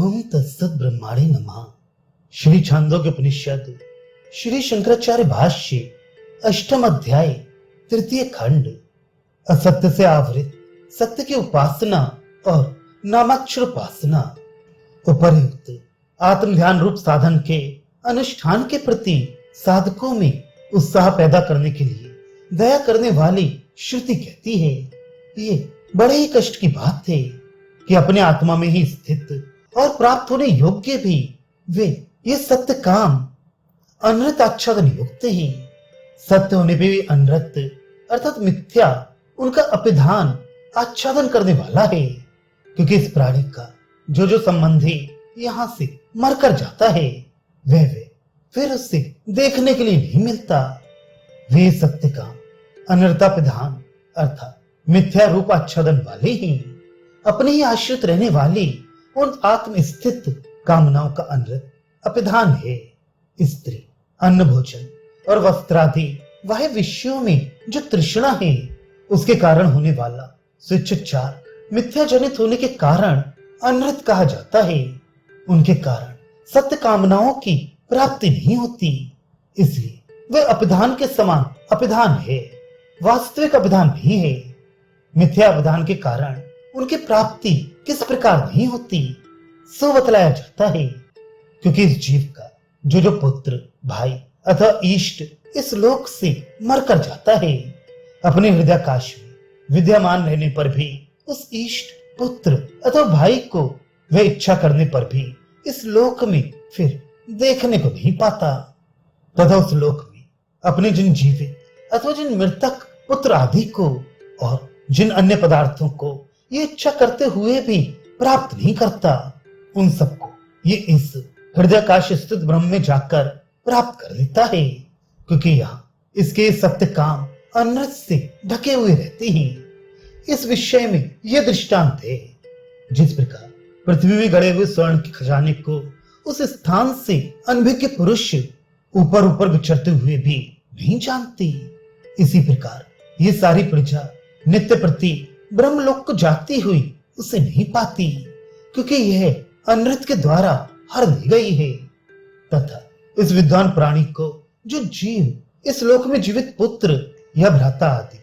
ओम तत्सत् ब्रह्माणे नमः। श्री छांदोग्य उपनिषद श्री शंकराचार्य भाष्य अष्टम अध्याय तृतीय खंड। असत्य से आवृत सत्य की उपासना और नामाक्षर उपासना। उपर्युक्त आत्म ध्यान रूप साधन के अनुष्ठान के प्रति साधकों में उत्साह पैदा करने के लिए दया करने वाली श्रुति कहती है, ये बड़े ही कष्ट की बात है कि अपने आत्मा में ही स्थित और प्राप्त होने योग्य भी वे ये सत्य काम अनृत आच्छादन युक्त हैं। सत्य होने पे भी अनृत अर्थात मिथ्या उनका अपिधान आच्छादन करने वाला है, क्योंकि इस प्राणी का जो संबंधी यहाँ से मरकर जाता है वह फिर उससे देखने के लिए नहीं मिलता। वे सत्य काम अनर्थापिधान अर्थात मिथ्या रूप आच्छादन वाले ही अपने ही आश्रित रहने वाली उन आत्म स्थित कामनाओं का अनृत अपिधान है। स्त्री, अन्न, भोजन और वस्त्रादि वह विषयों में जो तृष्णा है उसके कारण होने वाला स्वेच्छाचार मिथ्या जनित होने के कारण अनृत कहा जाता है। उनके कारण सत्य कामनाओं की प्राप्ति नहीं होती, इसलिए वह अपिधान के समान अपिधान है, वास्तविक अपिधान नहीं है। मिथ्या अपिधान के कारण उनकी प्राप्ति किस प्रकार नहीं होती सो बतलाया जाता है, क्योंकि इस जीव का जो पुत्र, भाई अथवा इष्ट इस लोक से मरकर जाता है, अपने हृदयाकाश में विद्यमान रहने पर भी उस इष्ट, पुत्र अथवा भाई को वह इच्छा करने पर भी इस लोक में फिर देखने को नहीं पाता, तथा उस लोक में अपने जिन जीवित अथवा जिन मृतक पुत्र आदि को और जिन अन्य पदार्थों को ये इच्छा करते हुए भी प्राप्त नहीं करता, उन सबको ये इस हृदयाकाश स्थित ब्रह्म में जाकर प्राप्त कर लेता है, क्योंकि यहाँ इसके सत्य काम अनृत से ढके हुए रहते हैं। इस विषय में यह दृष्टांत है, जिस प्रकार पृथ्वी में गड़े हुए स्वर्ण के खजाने को उस स्थान से अनभिज्ञ पुरुष ऊपर ऊपर विचरते हुए भी नहीं जानती, इसी प्रकार ये सारी प्रजा नित्य प्रति ब्रह्मलोक को जाती हुई उसे नहीं पाती, क्योंकि यह अनृत के द्वारा हर दी गई है। तथा इस विद्वान प्राणी को जो जीव इस लोक में जीवित पुत्र या भ्राता आदि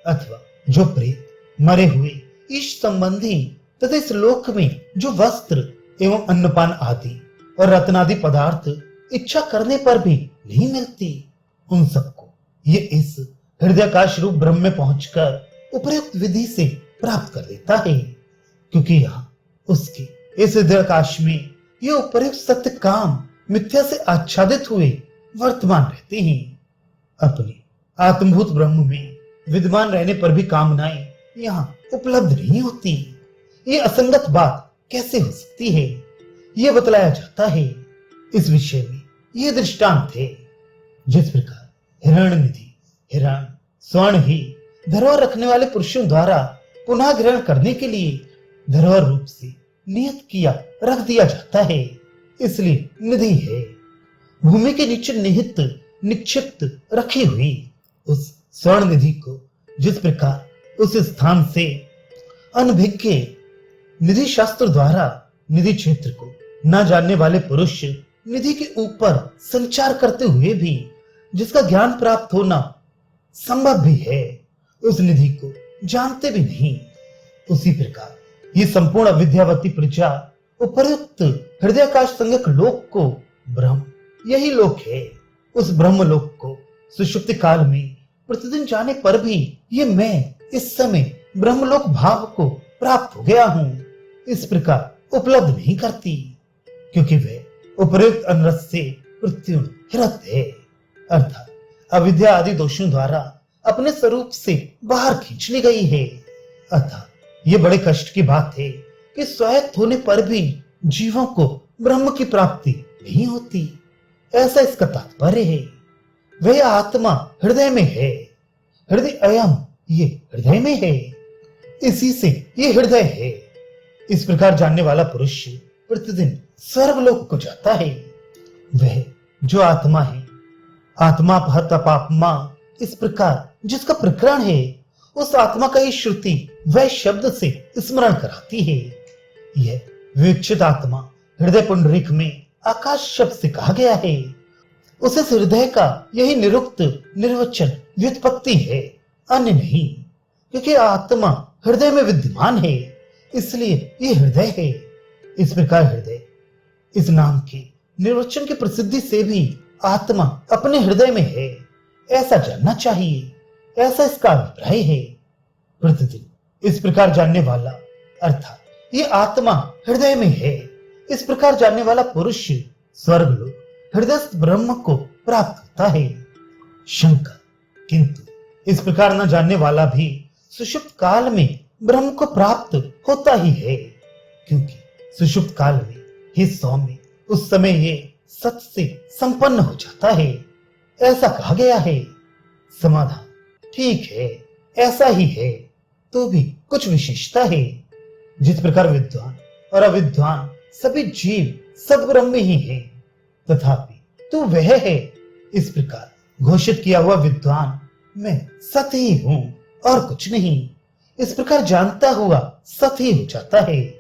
अथवा जो प्रेत, मरे हुए इष्ट संबंधी तथा इस लोक में जो वस्त्र एवं अन्नपान आदि और रत्नादि पदार्थ इच्छा करने पर भी नहीं मिलती, उन सबको ये इस हृदयाकाश रूप ब्रह्म में पहुंचकर उपयुक्त विधि से प्राप्त कर लेता है, क्योंकि यहाँ उसके इस हृदयाकाश में ये उपयुक्त सत्य काम मिथ्या से आच्छादित हुए वर्तमान रहते हैं। अपने आत्मभूत ब्रह्म में विद्यमान रहने पर भी कामनाएं यहाँ उपलब्ध नहीं होती। ये असंगत बात कैसे हो सकती है, यह बतलाया जाता है। इस विषय में यह दृष्टांत है, जिस प्रकार हिरण्य निधि हिरण स्वर्ण ही धरोहर रखने वाले पुरुषों द्वारा पुनः ग्रहण करने के लिए धरोहर रूप से नियत किया रख दिया जाता है, इसलिए निधि है। भूमि के नीचे निहित निक्षिप्त रखी हुई उस स्वर्ण निधि को जिस प्रकार उस स्थान से अनभिज्ञ निधि शास्त्र द्वारा निधि क्षेत्र को न जानने वाले पुरुष निधि के ऊपर संचार करते हुए भी जिसका ज्ञान प्राप्त होना संभव भी है, उस निधि को जानते भी नहीं, उसी प्रकार ये संपूर्ण अविद्यावती प्रजा उपर्युक्त हृदयाकाश संज्ञक लोक को ब्रह्म यही लोक है। उस ब्रह्म लोक को सुषुप्ति काल में प्रतिदिन जाने पर भी ये मैं इस समय ब्रह्मलोक भाव को प्राप्त हो गया हूँ इस प्रकार उपलब्ध नहीं करती, क्योंकि वह उपर्युक्त अनरस से प्रत्युण हिरत है, अर्थात अविद्या आदि दोषों द्वारा अपने स्वरूप से बाहर खींच ली गई है। अतः ये बड़े कष्ट की बात है कि स्वायत्त होने पर भी जीवों को ब्रह्म की प्राप्ति नहीं होती, ऐसा इसका तात्पर्य है। वह आत्मा हृदय में है, हृदय अयम ये हृदय में है, इसी से ये हृदय है। इस प्रकार जानने वाला पुरुष प्रतिदिन सर्वलोक को जाता है। वह जो आत्मा है, आत्मा पहत पापमा इस प्रकार जिसका प्रकरण है, उस आत्मा का ही श्रुति वह शब्द से स्मरण कराती है। यह विक्षित आत्मा हृदय पुंडरीक में आकाश शब्द से कहा गया है। उस हृदय का यही निरुक्त निर्वचन व्युत्पत्ति है, अन्य नहीं। क्योंकि आत्मा हृदय में विद्यमान है, इसलिए ये हृदय है। इस प्रकार हृदय इस नाम के निर्वचन की प्रसिद्धि से भी आत्मा अपने हृदय में है, ऐसा जानना चाहिए। ऐसा इसका अभिप्राय है। प्रतिदिन इस प्रकार जानने वाला, अर्थात ये आत्मा हृदय में है, इस प्रकार जानने वाला पुरुष स्वर्गलोक हृदयस्थ ब्रह्म को प्राप्त होता है। शंका, किंतु इस प्रकार न जानने वाला भी सुषुप्त काल में ब्रह्म को प्राप्त होता ही है। क्योंकि सुषुप्त काल में हे सौम्य, उस समय ये सत से संपन्न हो जाता है, ऐसा कहा गया है। समाधान, ठीक है, ऐसा ही है, तो भी कुछ विशेषता है। जिस प्रकार विद्वान और अविद्वान सभी जीव सद्ब्रह्म ही है, तथापि तू वह है, इस प्रकार घोषित किया हुआ विद्वान मैं सत ही हूं और कुछ नहीं, इस प्रकार जानता हुआ सत ही हो जाता है।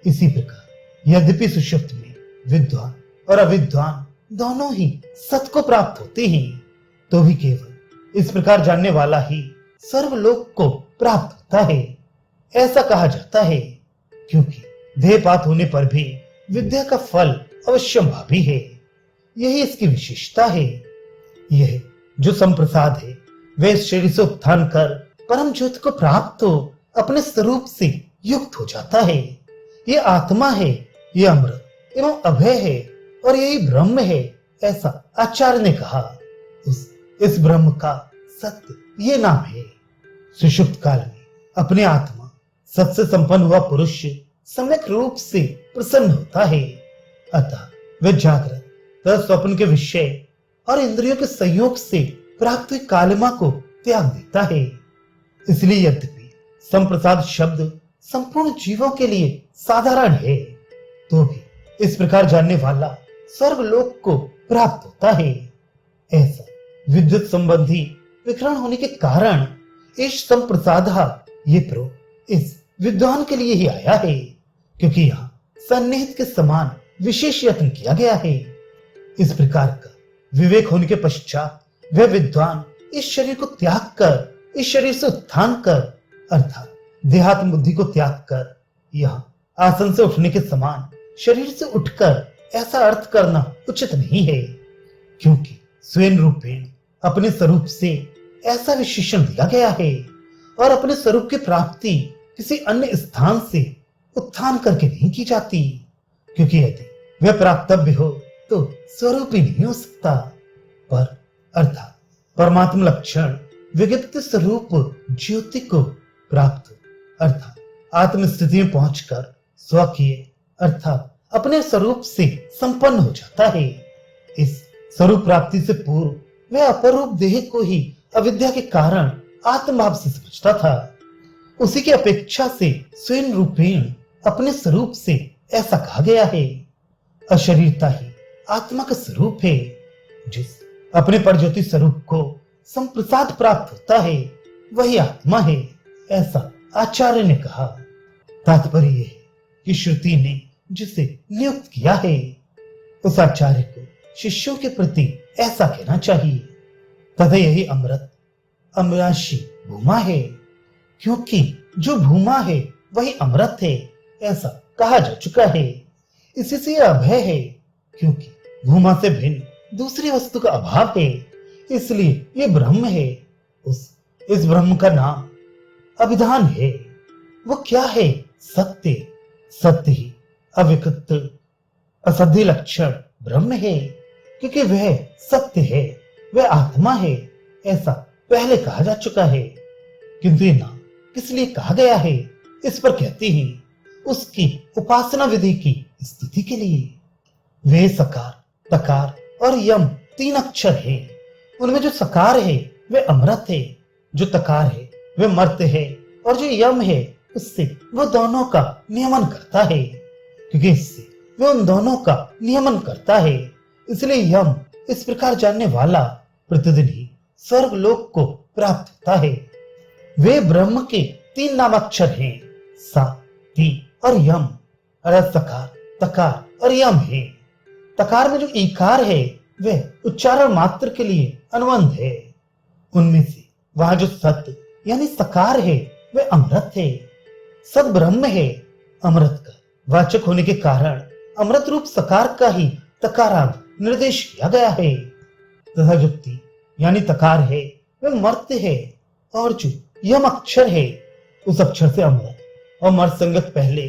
इसी प्रकार यद्यपि सुषुप्त में विद्वान और अविद्वान दोनों ही सत को प्राप्त होते हैं, तो भी केवल इस प्रकार जानने वाला ही सर्वलोक को प्राप्त होता है, ऐसा कहा जाता है। क्योंकि देहपात होने पर भी विद्या का फल अवश्यंभावी है, यही इसकी विशेषता है। यह जो संप्रसाद है, वह इस शरीर से उत्थान कर परम ज्योति को प्राप्त हो अपने स्वरूप से युक्त हो जाता है। ये आत्मा है, ये अमृत एवं अभय है और यही ब्रह्म है, ऐसा आचार्य ने कहा। इस ब्रह्म का सत्य ये नाम है। सुषुप्त काल में अपने आत्मा सत से संपन्न हुआ पुरुष सम्यक रूप से प्रसन्न होता है। अतः वह जागृत तथा स्वप्न के विषय और इंद्रियों के संयोग से प्राप्त हुई कालिमा को त्याग देता है। इसलिए यद्यपि संप्रसाद शब्द संपूर्ण जीवों के लिए साधारण है, तो भी इस प्रकार जानने वाला स्वर्गलोक को प्राप्त होता है। ऐसा विद्युत संबंधी विकरण होने के कारण इस संप्रसाद ये प्रो इस विद्वान के लिए ही आया है, क्योंकि यहाँ सन्निहित के समान विशेष यत्न किया गया है। इस प्रकार का विवेक होने के पश्चात वह विद्वान इस शरीर को त्याग कर इस शरीर से उत्थान कर, अर्थात देहात्म बुद्धि को त्याग कर यहाँ आसन से उठने के समान शरीर से उठकर, ऐसा अर्थ करना उचित नहीं है। क्योंकि स्वयं रूपेण अपने स्वरूप से ऐसा विशेषण दिया गया है और अपने स्वरूप की प्राप्ति किसी अन्य स्थान से उत्थान करके नहीं की जाती। क्योंकि यदि वह प्राप्तव्य हो तो स्वरूप ही नहीं हो सकता, पर अर्थात परमात्म लक्षण विगत स्वरूप ज्योति को प्राप्त, अर्थात आत्म स्थिति में पहुंचकर स्वकीय अर्थात अपने स्वरूप से संपन्न हो जाता है। इस स्वरूप प्राप्ति से पूर्व वह अपरूप देह को ही अविद्या के कारण आत्मभाव से समझता था। उसी की अपेक्षा से स्वयं रूपेण अपने स्वरूप से ऐसा कहा गया है। अशरीरता ही आत्मा का स्वरूप है। जिस अपने परज्योति स्वरूप को संप्रसाद प्राप्त होता है, वही आत्मा है, ऐसा आचार्य ने कहा। तात्पर्य यह है कि श्रुति ने जिसे नियुक्त किया है, उस आचार्य को शिष्यों के प्रति ऐसा कहना चाहिए। तथा यही अमृत अमराशी भूमा है, क्योंकि जो भूमा है वही अमृत है, ऐसा कहा जा चुका है। इसी से यह अभय है, क्योंकि भूमा से भिन्न दूसरी वस्तु का अभाव है, इसलिए ये ब्रह्म है। इस ब्रह्म का नाम अभिधान है। वो क्या है? सत्य। सत्य ही अविकृत असध्य लक्षण ब्रह्म है, क्योंकि वह सत्य है, वह आत्मा है, ऐसा पहले कहा जा चुका है। किंतु ये नाम किस लिए कहा गया है, इस पर कहते हैं उसकी उपासना विधि की स्तुति के लिए। वे सकार, तकार और यम तीन अक्षर है। उनमें जो सकार है वह अमृत है, जो तकार है वह मर्त्य है, और जो यम है उससे वो दोनों का नियमन करता है, क्योंकि इससे वह उन दोनों का नियमन करता है। इसलिए यम इस प्रकार जानने वाला प्रतिदिन ही स्वर्ग लोक को प्राप्त होता है। वे ब्रह्म के तीन नामाक्षर हैं, सा, ती और यम। अर्थात सकार, तकार और यम है। तकार में जो ईकार है वह उच्चारण मात्र के लिए अनुबंध है। उनमें से वहां जो सत्य यानी सकार है वह अमृत है। सद ब्रह्म है। अमृत का वाचक होने के कारण अमृत रूप सकार का ही तकारांत निर्देश किया गया है। तथा जो ती यानी तकार है वह मर्त्य है, और जो यम अक्षर है उस अक्षर से अमृत और मर्त संगत पहले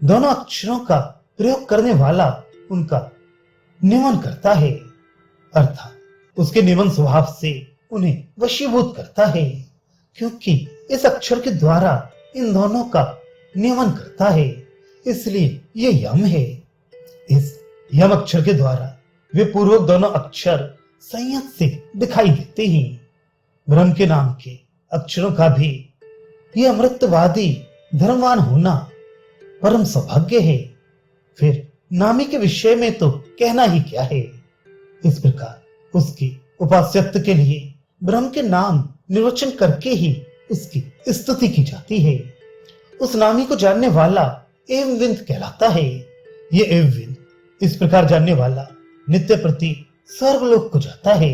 दोनों अक्षरों का प्रयोग करने वाला उनका निमन करता है, अर्थात उसके निमन स्वभाव से उन्हें वशीभूत करता है, क्योंकि इस अक्षर के द्वारा इन दोनों का नियमन करता है, इसलिए ये यम है। इस यम अक्षर के द्वारा वे पूर्वक दोनों अक्षर संयत से दिखाई देते हैं। ब्रह्म के नाम के अक्षरों का भी ये अमृतवादी धर्मवान होना परम सौभाग्य है। फिर नामी के विषय में तो कहना ही क्या है। इस प्रकार उसके उपास्यत्व के लिए ब्रह्म के नाम निर्वचन करके ही उसकी स्तुति की जाती है। उस नामी को जानने वाला एवं कहलाता है। ये एवं इस प्रकार जानने वाला नित्य प्रति स्वर्गलोक को जाता है।